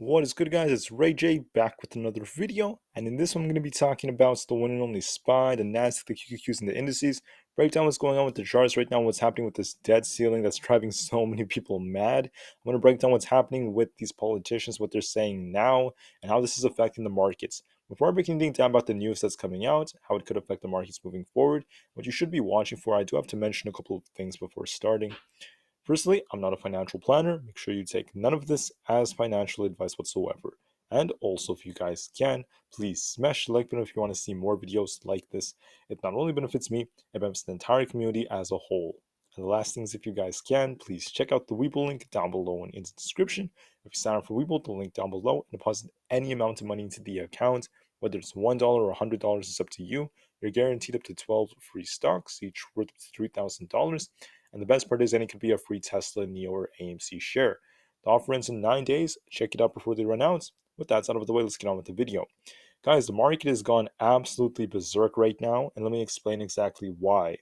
What is good, guys? It's Rey-Jay back with another video, and in this one I'm going to be talking about the one and only SPY, the Nasdaq, the QQQs, and the indices. Break down what's going on with the charts right now, what's happening with this debt ceiling that's driving so many people mad. I'm going to break down what's happening with these politicians, what they're saying now, and how this is affecting the markets. Before I break anything down about the news that's coming out, how it could affect the markets moving forward, what you should be watching for, I do have to mention a couple of things before starting. Firstly, I'm not a financial planner. Make sure you take none of this as financial advice whatsoever. And also, if you guys can, please smash the like button if you want to see more videos like this. It not only benefits me, it benefits the entire community as a whole. And the last thing is, if you guys can, please check out the Webull link down below and in the description. If you sign up for Webull, the link down below, and deposit any amount of money into the account, whether it's $1 or $100, it's up to you. You're guaranteed up to 12 free stocks, each worth $3,000. And the best part is, any could be a free Tesla, Neo, or AMC share. The offer ends in 9 days. Check it out before they run out. With that out of the way, let's get on with the video. Guys, the market has gone absolutely berserk right now, and let me explain exactly why.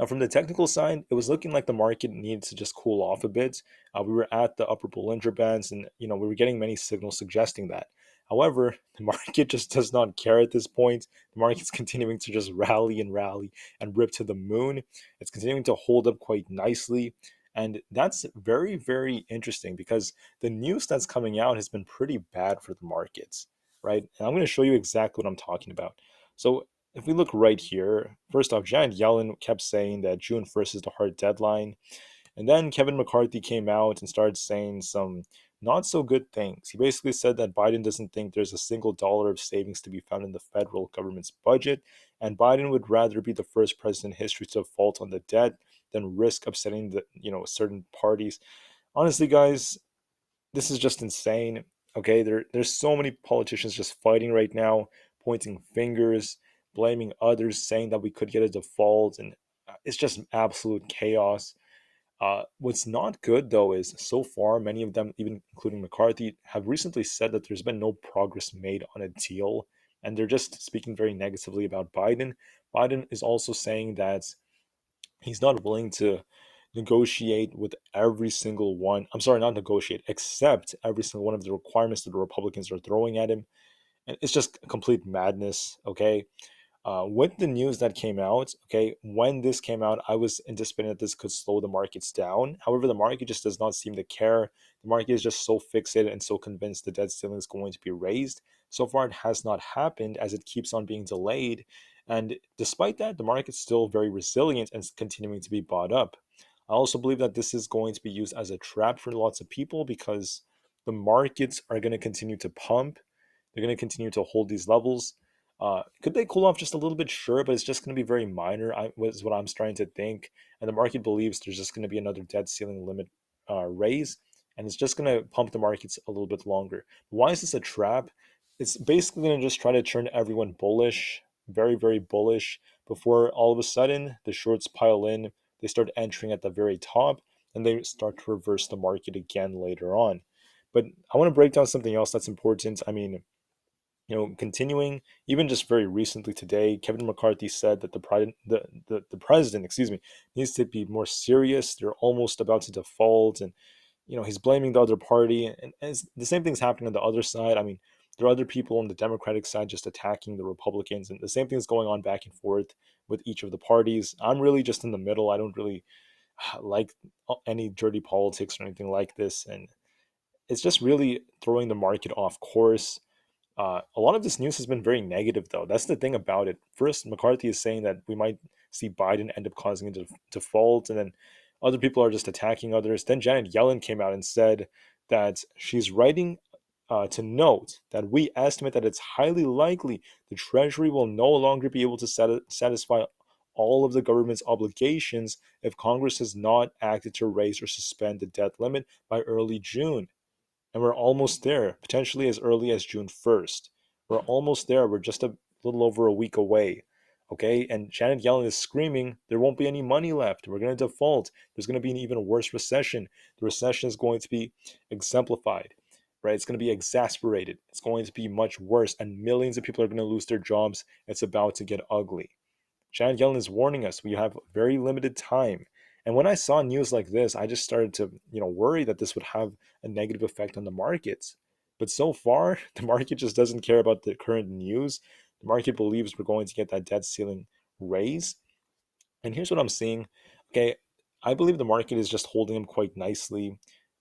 Now, from the technical side, it was looking like the market needed to just cool off a bit. We were at the upper Bollinger Bands, and we were getting many signals suggesting that. However, the market just does not care at this point. The market's continuing to just rally and rip to the moon. It's continuing to hold up quite nicely. And that's very, very interesting because the news that's coming out has been pretty bad for the markets, right? And I'm going to show you exactly what I'm talking about. So if we look right here, first off, Janet Yellen kept saying that June 1st is the hard deadline. And then Kevin McCarthy came out and started saying some not so good things. He basically said that Biden doesn't think there's a single dollar of savings to be found in the federal government's budget, and Biden would rather be the first president in history to default on the debt than risk upsetting certain parties. Honestly, guys, this is just insane. Okay, there's so many politicians just fighting right now, pointing fingers, blaming others, saying that we could get a default, and it's just absolute chaos. What's not good though is, so far many of them, even including McCarthy, have recently said that there's been no progress made on a deal, and they're just speaking very negatively about Biden. Biden is also saying that he's not willing to negotiate with every single one. I'm sorry, not negotiate, accept every single one of the requirements that the Republicans are throwing at him. And it's just complete madness, okay? With the news that came out, okay, when this came out, I was anticipating that this could slow the markets down. However, the market just does not seem to care. The market is just so fixated and so convinced the debt ceiling is going to be raised. So far, it has not happened as it keeps on being delayed. And despite that, the market's still very resilient and is continuing to be bought up. I also believe that this is going to be used as a trap for lots of people because the markets are going to continue to pump. They're going to continue to hold these levels. Could they cool off just a little bit? Sure, but it's just going to be very minor, is what I'm starting to think. And the market believes there's just going to be another debt ceiling limit raise, and it's just going to pump the markets a little bit longer. Why is this a trap? It's basically going to just try to turn everyone bullish, very, very bullish, before all of a sudden the shorts pile in, they start entering at the very top, and they start to reverse the market again later on. But I want to break down something else that's important. I mean, continuing, even just very recently today, Kevin McCarthy said that the president, excuse me, needs to be more serious. They're almost about to default, and he's blaming the other party, and the same thing's happening on the other side. I mean, there are other people on the Democratic side just attacking the Republicans, and the same thing is going on back and forth with each of the parties. I'm really just in the middle. I don't really like any dirty politics or anything like this, and it's just really throwing the market off course. A lot of this news has been very negative, though. That's the thing about it. First, McCarthy is saying that we might see Biden end up causing a default, and then other people are just attacking others. Then Janet Yellen came out and said that she's writing to note that we estimate that it's highly likely the Treasury will no longer be able to satisfy all of the government's obligations if Congress has not acted to raise or suspend the debt limit by early June. And we're almost there, potentially as early as June 1st. We're almost there. We're just a little over a week away. Okay, and Janet Yellen is screaming, there won't be any money left. We're going to default. There's going to be an even worse recession. The recession is going to be exemplified, right? It's going to be exasperated. It's going to be much worse, and millions of people are going to lose their jobs. It's about to get ugly. Janet Yellen is warning us we have very limited time. And when I saw news like this, I just started to, worry that this would have a negative effect on the markets. But so far, the market just doesn't care about the current news. The market believes we're going to get that debt ceiling raise. And here's what I'm seeing. Okay, I believe the market is just holding them quite nicely.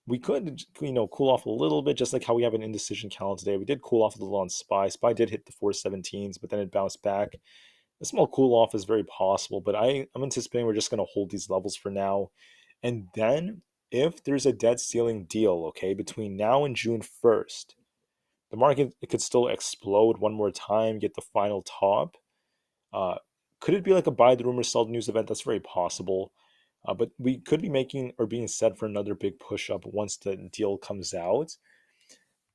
We could, cool off a little bit, just like how we have an indecision candle today. We did cool off a little on SPY. SPY did hit the 417s, but then it bounced back. A small cool off is very possible, but I'm anticipating we're just going to hold these levels for now. And then if there's a debt ceiling deal, okay, between now and June 1st, the market, it could still explode one more time, get the final top. Uh, could it be like a buy the rumor, sell the news event? That's very possible. But we could be making or being set for another big push up once the deal comes out.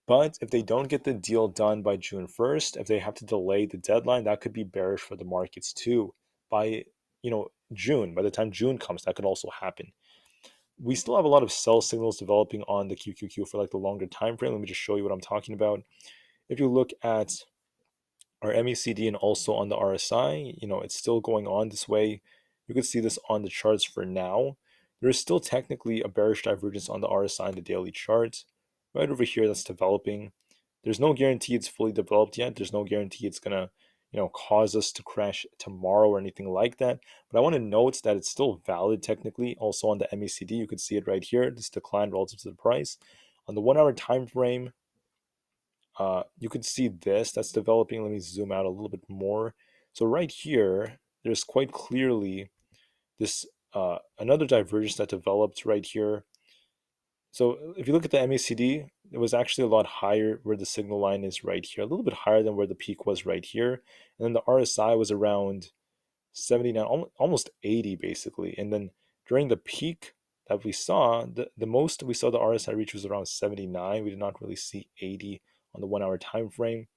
But if they don't get the deal done by June 1st, if they have to delay the deadline, that could be bearish for the markets too. By June, by the time June comes, that could also happen. We still have a lot of sell signals developing on the QQQ for like the longer time frame. Let me just show you what I'm talking about. If you look at our MECD and also on the RSI, it's still going on this way. You could see this on the charts for now. There is still technically a bearish divergence on the RSI and the daily chart. Right over here, that's developing. There's no guarantee it's fully developed yet. There's no guarantee it's gonna, cause us to crash tomorrow or anything like that. But I want to note that it's still valid technically. Also on the MECD, you could see it right here. This decline relative to the price. On the 1 hour time frame, you can see this that's developing. Let me zoom out a little bit more. So right here, there's quite clearly this another divergence that developed right here. So if you look at the MACD, it was actually a lot higher where the signal line is right here, a little bit higher than where the peak was right here. And then the RSI was around 79, almost 80 basically. And then during the peak that we saw, the most we saw the RSI reach was around 79. We did not really see 80 on the 1 hour time frame.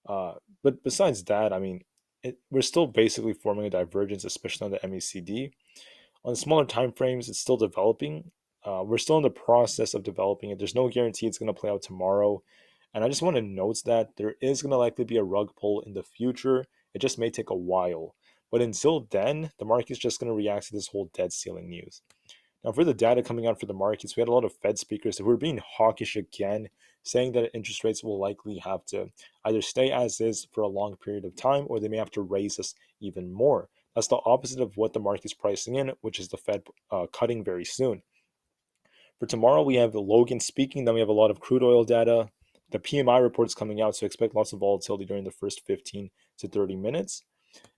But besides that, I mean, we're still basically forming a divergence, especially on the MECD. On smaller time frames, it's still developing. We're still in the process of developing it. There's no guarantee it's going to play out tomorrow. And I just want to note that there is going to likely be a rug pull in the future. It just may take a while. But until then, the market's just going to react to this whole debt ceiling news. Now, for the data coming out for the markets, we had a lot of Fed speakers who were being hawkish again, saying that interest rates will likely have to either stay as is for a long period of time or they may have to raise us even more. That's the opposite of what the market's pricing in, which is the Fed cutting very soon. For tomorrow, we have Logan speaking, then we have a lot of crude oil data. The PMI reports coming out, so expect lots of volatility during the first 15 to 30 minutes.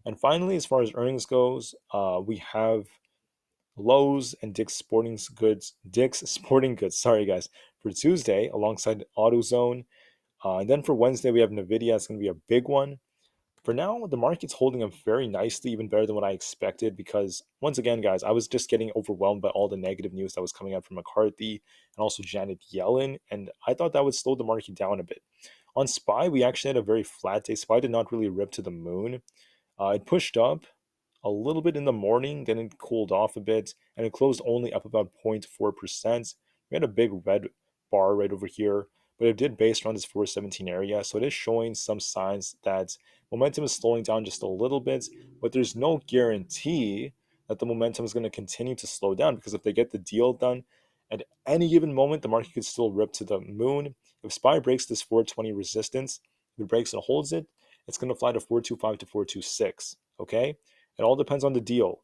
And finally, as far as earnings goes, we have Lowe's and Dick's Sporting Goods, sorry guys, for Tuesday alongside AutoZone. And then for Wednesday, we have NVIDIA. It's going to be a big one. For now, the market's holding up very nicely, even better than what I expected, because once again, guys, I was just getting overwhelmed by all the negative news that was coming out from McCarthy and also Janet Yellen, and I thought that would slow the market down a bit. On SPY, we actually had a very flat day. SPY did not really rip to the moon. It pushed up a little bit in the morning, then it cooled off a bit, and it closed only up about 0.4%. We had a big red bar right over here, but it did base around this 417 area, so it is showing some signs that momentum is slowing down just a little bit, but there's no guarantee that the momentum is going to continue to slow down, because if they get the deal done at any given moment, the market could still rip to the moon. If SPY breaks this 420 resistance, if it breaks and holds it, it's going to fly to 425 to 426. Okay, it all depends on the deal.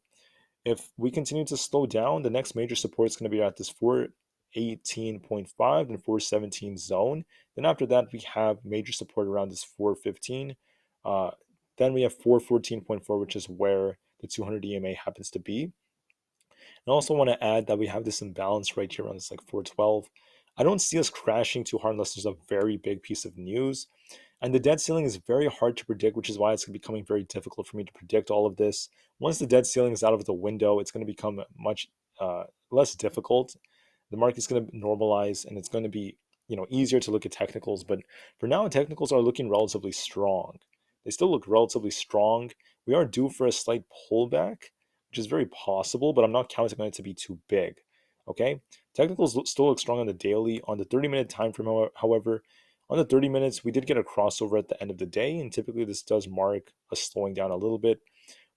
If we continue to slow down, the next major support is going to be at this 418.5 and 417 zone. Then after that, we have major support around this 415. Then we have 414.4, which is where the 200 EMA happens to be. I also want to add that we have this imbalance right here on this like 412. I don't see us crashing too hard unless there's a very big piece of news. And the debt ceiling is very hard to predict, which is why it's becoming very difficult for me to predict all of this. Once the debt ceiling is out of the window, it's going to become much less difficult. The market's going to normalize, and it's going to be easier to look at technicals. But for now, technicals are looking relatively strong. They still look relatively strong. We are due for a slight pullback, which is very possible, but I'm not counting on it to be too big. Okay, technicals still look strong on the daily. On the 30-minute time frame, however, on the 30 minutes, we did get a crossover at the end of the day, and typically this does mark a slowing down a little bit.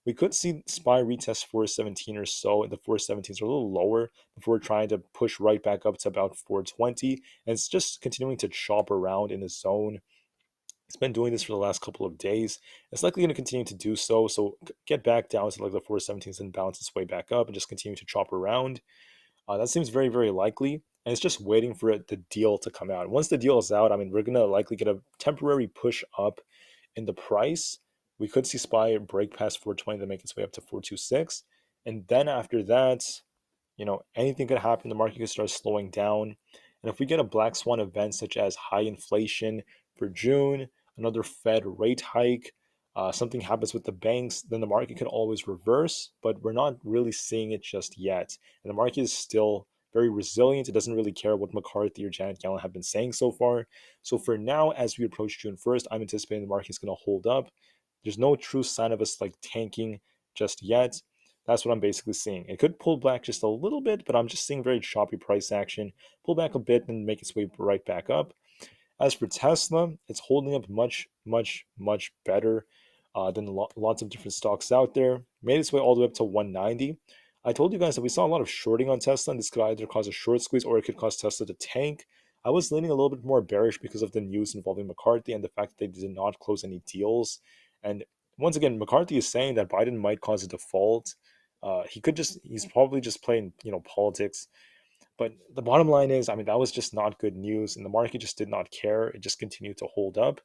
We could see SPY retest 417 or so, and the 417s are a little lower before trying to push right back up to about 420. And it's just continuing to chop around in the zone. It's been doing this for the last couple of days. It's likely going to continue to do so. So get back down to like the 417s and bounce its way back up and just continue to chop around. That seems very, very likely. And it's just waiting for the deal to come out. Once the deal is out, I mean, we're going to likely get a temporary push up in the price. We could see SPY break past 420 to make its way up to 426. And then after that, anything could happen. The market could start slowing down. And if we get a black swan event such as high inflation for June, another Fed rate hike, something happens with the banks, then the market could always reverse. But we're not really seeing it just yet. And the market is still very resilient. It doesn't really care what McCarthy or Janet Yellen have been saying so far. So for now, as we approach June 1st, I'm anticipating the market is going to hold up. There's no true sign of us like tanking just yet. That's what I'm basically seeing. It could pull back just a little bit, but I'm just seeing very choppy price action. Pull back a bit and make its way right back up. As for Tesla, it's holding up much, much, much better than lots of different stocks out there. Made its way all the way up to 190. I told you guys that we saw a lot of shorting on Tesla, and this could either cause a short squeeze or it could cause Tesla to tank. I was leaning a little bit more bearish because of the news involving McCarthy and the fact that they did not close any deals. And once again, McCarthy is saying that Biden might cause a default. He's probably just playing, politics. But the bottom line is, I mean, that was just not good news, and the market just did not care. It just continued to hold up.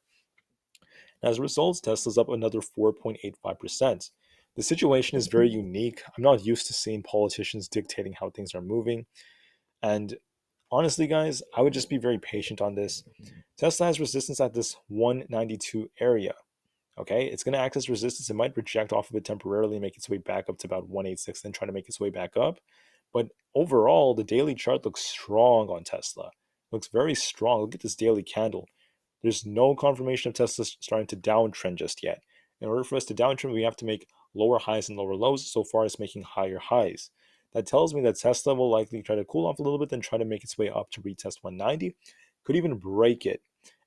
As a result, Tesla's up another 4.85%. The situation is very unique. I'm not used to seeing politicians dictating how things are moving. And honestly, guys, I would just be very patient on this. Tesla has resistance at this 192 area. Okay, it's going to act as resistance. It might reject off of it temporarily, make its way back up to about 186, then try to make its way back up. But overall, the daily chart looks strong on Tesla. Looks very strong. Look at this daily candle. There's no confirmation of Tesla starting to downtrend just yet. In order for us to downtrend, we have to make lower highs and lower lows. So far, it's making higher highs. That tells me that Tesla will likely try to cool off a little bit, then try to make its way up to retest 190. Could even break it.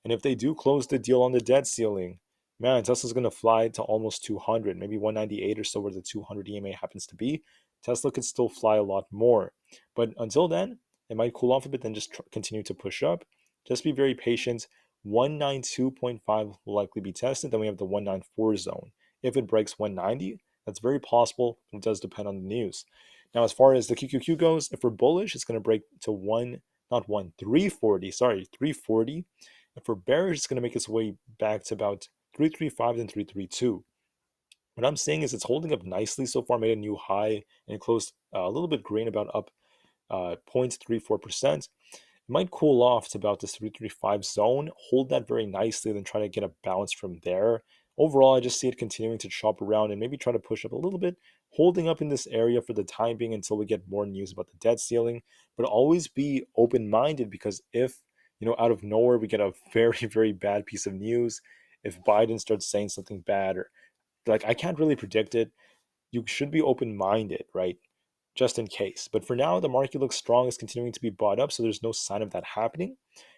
And if they do close the deal on the debt ceiling, man, Tesla's going to fly to almost 200, maybe 198 or so, where the 200 EMA happens to be. Tesla could still fly a lot more. But until then, it might cool off a bit, then just continue to push up. Just be very patient. 192.5 will likely be tested. Then we have the 194 zone. If it breaks 190, that's very possible. It does depend on the news. Now, as far as the QQQ goes, if we're bullish, it's going to break to 340. Sorry, 340. If we're bearish, it's going to make its way back to about 335 and 332. What I'm saying is it's holding up nicely so far, made a new high, and it closed a little bit green, about up 0.34%. It might cool off to about this 335 zone, hold that very nicely, then try to get a bounce from there. Overall, I just see it continuing to chop around and maybe try to push up a little bit, holding up in this area for the time being until we get more news about the debt ceiling. But always be open-minded, because if, out of nowhere we get a very, very bad piece of news, if Biden starts saying something bad, or like, I can't really predict it, you should be open-minded, right? Just in case. But for now, the market looks strong, is continuing to be bought up, so there's no sign of that happening.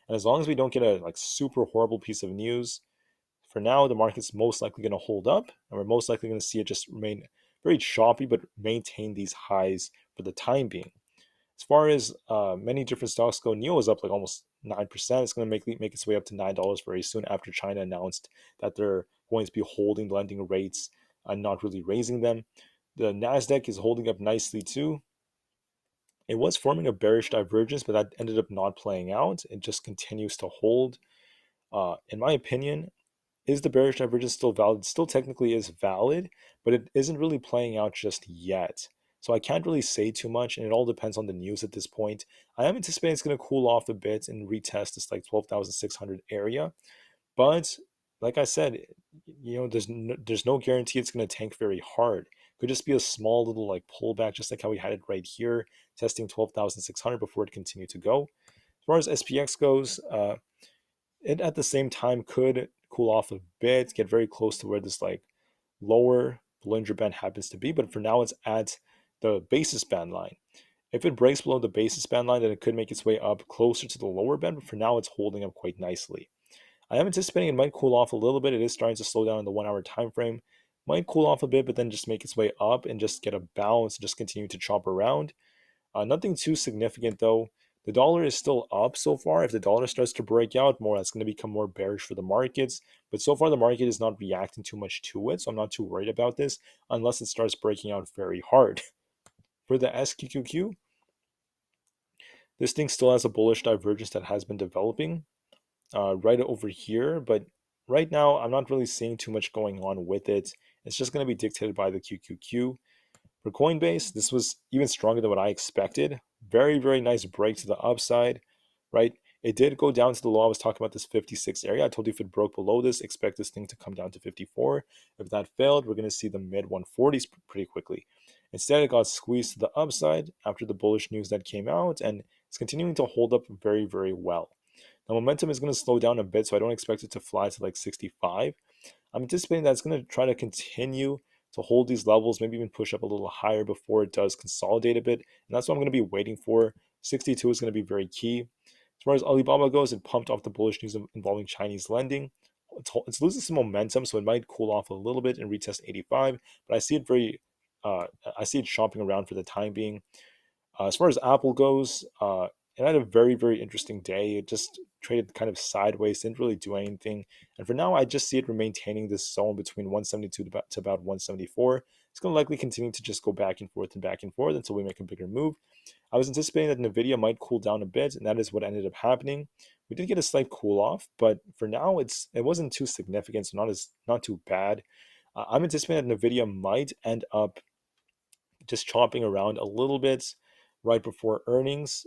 And as long as we don't get a super horrible piece of news, for now the market's most likely going to hold up, and we're most likely going to see it just remain very choppy but maintain these highs for the time being. As far as many different stocks go, NIO is up like almost 9%. It's going to make its way up to $9 very soon, after China announced that they're going to be holding lending rates and not really raising them. The Nasdaq is holding up nicely too. It was forming a bearish divergence, but that ended up not playing out. It just continues to hold. In my opinion, is the bearish divergence still valid? It still technically is valid, but it isn't really playing out just yet. So I can't really say too much, and it all depends on the news at this point. I am anticipating it's going to cool off a bit and retest this like 12,600 area. But like I said, there's no guarantee it's going to tank very hard. Could just be a small little like pullback, just like how we had it right here, testing 12,600 before it continued to go. As far as SPX goes, it at the same time could cool off a bit, get very close to where this like lower Bollinger Band happens to be, but for now it's at the basis band line. If it breaks below the basis band line, then it could make its way up closer to the lower band, but for now it's holding up quite nicely. I am anticipating it might cool off a little bit. It is starting to slow down in the 1 hour time frame, Might cool off a bit, but then just make its way up and just get a bounce, just continue to chop around. Nothing too significant though. The dollar is still up so far. If the dollar starts to break out more, that's going to become more bearish for the markets. But so far, the market is not reacting too much to it, so I'm not too worried about this unless it starts breaking out very hard. For the SQQQ, this thing still has a bullish divergence that has been developing right over here, but right now I'm not really seeing too much going on with it. It's just going to be dictated by the QQQ. For Coinbase, this was even stronger than what I expected. Very, very nice break to the upside, right? It did go down to the low. I was talking about this 56 area. I told you if it broke below this, expect this thing to come down to 54. If that failed, we're going to see the mid 140s pretty quickly. Instead, it got squeezed to the upside after the bullish news that came out, and it's continuing to hold up very, very well. Now, momentum is going to slow down a bit, so I don't expect it to fly to like 65. I'm anticipating that it's going to try to continue to hold these levels, maybe even push up a little higher before it does consolidate a bit. And that's what I'm going to be waiting for. 62 is going to be very key. As far as Alibaba goes, it pumped off the bullish news involving Chinese lending. It's losing some momentum, so it might cool off a little bit and retest 85. But I see it shopping around for the time being. As far as Aapl goes, it had a very, very interesting day. It just traded kind of sideways, didn't really do anything. And for now, I just see it maintaining this zone between 172 to about 174. It's going to likely continue to just go back and back and forth until we make a bigger move. I was anticipating that Nvidia might cool down a bit, and that is what ended up happening. We did get a slight cool off, but for now, it wasn't too significant, so not too bad. I'm anticipating that Nvidia might end up just chopping around a little bit right before earnings.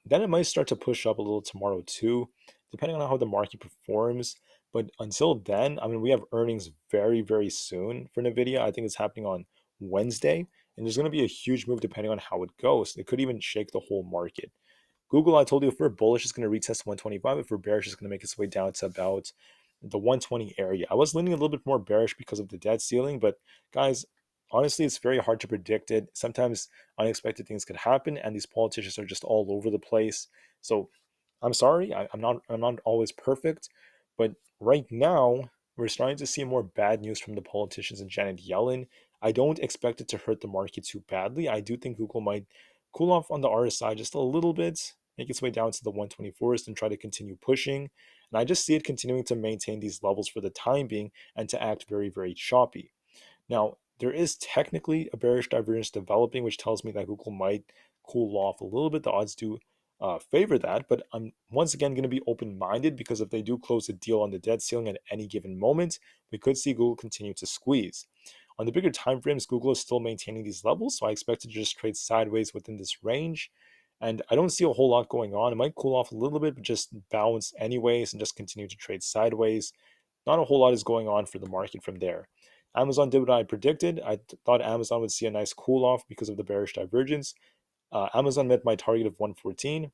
Then it might start to push up a little tomorrow too, depending on how the market performs. But until then, I mean, we have earnings very, very soon for NVIDIA. I think it's happening on Wednesday, and there's going to be a huge move depending on how it goes. It could even shake the whole market. Google, I told you, if we're bullish, it's going to retest 125. If we're bearish, it's going to make its way down to about the 120 area. I was leaning a little bit more bearish because of the debt ceiling, but guys, honestly, it's very hard to predict it. Sometimes unexpected things could happen, and these politicians are just all over the place. So I'm sorry, I'm not always perfect, but right now we're starting to see more bad news from the politicians and Janet Yellen. I don't expect it to hurt the market too badly. I do think Google might cool off on the RSI just a little bit, make its way down to the 124th and try to continue pushing. And I just see it continuing to maintain these levels for the time being and to act very, very choppy. Now, there is technically a bearish divergence developing, which tells me that Google might cool off a little bit. The odds do favor that, but I'm once again going to be open minded because if they do close a deal on the debt ceiling at any given moment, we could see Google continue to squeeze. On the bigger time frames, Google is still maintaining these levels, so I expect it to just trade sideways within this range. And I don't see a whole lot going on. It might cool off a little bit, but just bounce anyways and just continue to trade sideways. Not a whole lot is going on for the market from there. Amazon did what I predicted. I thought Amazon would see a nice cool off because of the bearish divergence. Amazon met my target of 114.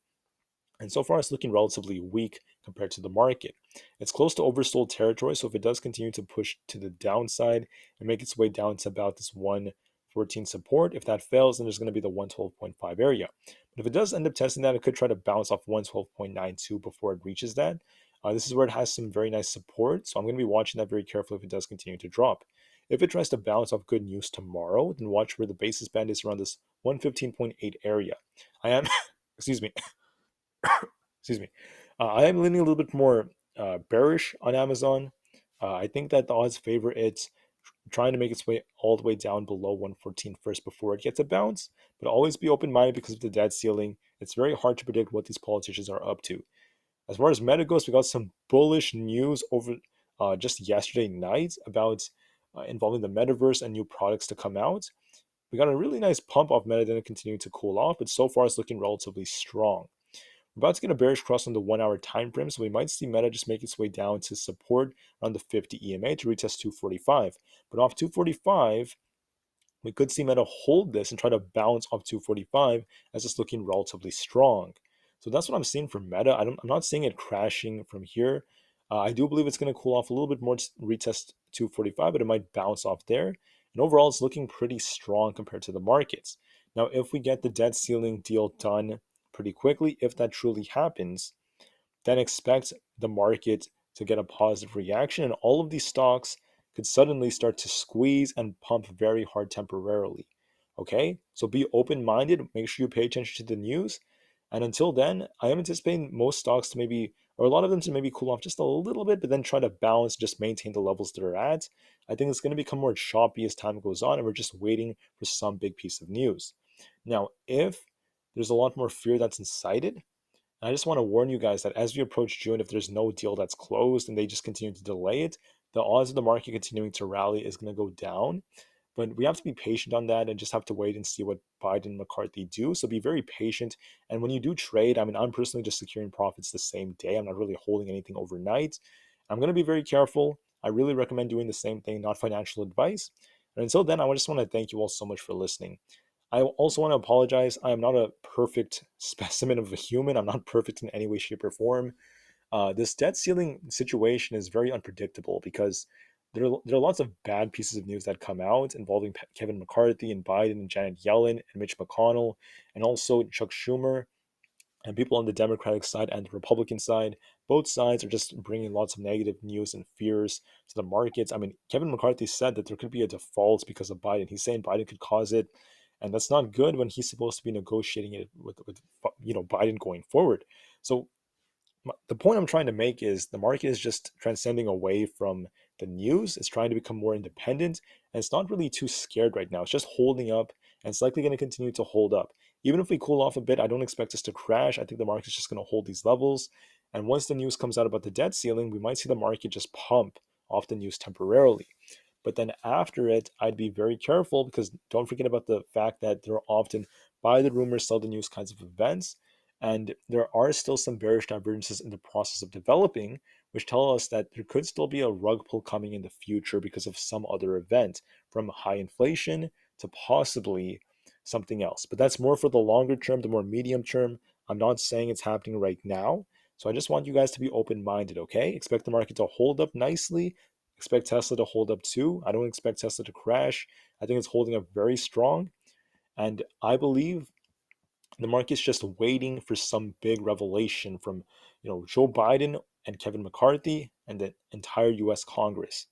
And so far, it's looking relatively weak compared to the market. It's close to oversold territory, so if it does continue to push to the downside and make its way down to about this 114 support, if that fails, then there's going to be the 112.5 area. But if it does end up testing that, it could try to bounce off 112.92 before it reaches that. This is where it has some very nice support, so I'm going to be watching that very carefully if it does continue to drop. If it tries to bounce off good news tomorrow, then watch where the basis band is around this 115.8 area. I am, excuse me, excuse me. I am leaning a little bit more bearish on Amazon. I think that the odds favor it trying to make its way all the way down below 114 first before it gets a bounce. But always be open minded because of the debt ceiling. It's very hard to predict what these politicians are up to. As far as Meta goes, we got some bullish news over just yesterday night about involving the metaverse and new products to come out. We got a really nice pump off Meta, then it continued to cool off, but so far it's looking relatively strong. We're about to get a bearish cross on the 1 hour time frame, so we might see Meta just make its way down to support around the 50 EMA to retest 245. But off 245, we could see Meta hold this and try to bounce off 245 as it's looking relatively strong. So that's what I'm seeing for Meta. I'm not seeing it crashing from here. I do believe it's going to cool off a little bit more to retest 245, but it might bounce off there. And overall, it's looking pretty strong compared to the markets. Now, if we get the debt ceiling deal done pretty quickly, if that truly happens, then expect the market to get a positive reaction. And all of these stocks could suddenly start to squeeze and pump very hard temporarily. Okay, so be open-minded, make sure you pay attention to the news. And until then, I am anticipating most stocks to maybe, or a lot of them to maybe cool off just a little bit, but then try to balance, just maintain the levels that are at. I think it's going to become more choppy as time goes on, and we're just waiting for some big piece of news. Now, if there's a lot more fear that's incited, and I just want to warn you guys that as we approach June, if there's no deal that's closed and they just continue to delay it, the odds of the market continuing to rally is going to go down. But we have to be patient on that and just have to wait and see what Biden and McCarthy do. So be very patient. And when you do trade, I mean, I'm personally just securing profits the same day. I'm not really holding anything overnight. I'm going to be very careful. I really recommend doing the same thing, not financial advice. And until then, I just want to thank you all so much for listening. I also want to apologize. I am not a perfect specimen of a human. I'm not perfect in any way, shape, or form. This debt ceiling situation is very unpredictable because there are lots of bad pieces of news that come out involving Kevin McCarthy and Biden and Janet Yellen and Mitch McConnell and also Chuck Schumer and people on the Democratic side and the Republican side. Both sides are just bringing lots of negative news and fears to the markets. I mean, Kevin McCarthy said that there could be a default because of Biden. He's saying Biden could cause it, and that's not good when he's supposed to be negotiating it with Biden going forward. So the point I'm trying to make is the market is just transcending away from the news. It's trying to become more independent, and it's not really too scared right now. It's just holding up, and it's likely going to continue to hold up. Even if we cool off a bit, I don't expect us to crash. I think the market's just going to hold these levels. And once the news comes out about the debt ceiling, we might see the market just pump off the news temporarily. But then after it, I'd be very careful because don't forget about the fact that there are often buy the rumors, sell the news kinds of events. And there are still some bearish divergences in the process of developing, which tell us that there could still be a rug pull coming in the future because of some other event, from high inflation to possibly something else. But that's more for the longer term, the more medium term. I'm not saying it's happening right now. So I just want you guys to be open minded, okay? Expect the market to hold up nicely. Expect Tesla to hold up too. I don't expect Tesla to crash. I think it's holding up very strong. And I believe the market's just waiting for some big revelation from, Joe Biden and Kevin McCarthy and the entire US Congress.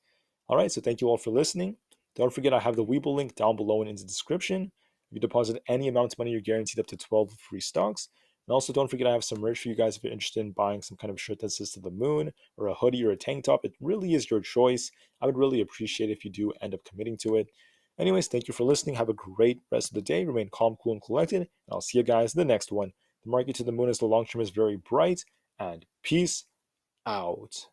All right, so thank you all for listening. Don't forget I have the Webull link down below and in the description. If you deposit any amount of money, you're guaranteed up to 12 free stocks. And also don't forget I have some merch for you guys if you're interested in buying some kind of shirt that says to the moon or a hoodie or a tank top. It really is your choice. I would really appreciate it if you do end up committing to it. Anyways, thank you for listening. Have a great rest of the day. Remain calm, cool, and collected. And I'll see you guys in the next one. The market to the moon as the long term is very bright. And peace out.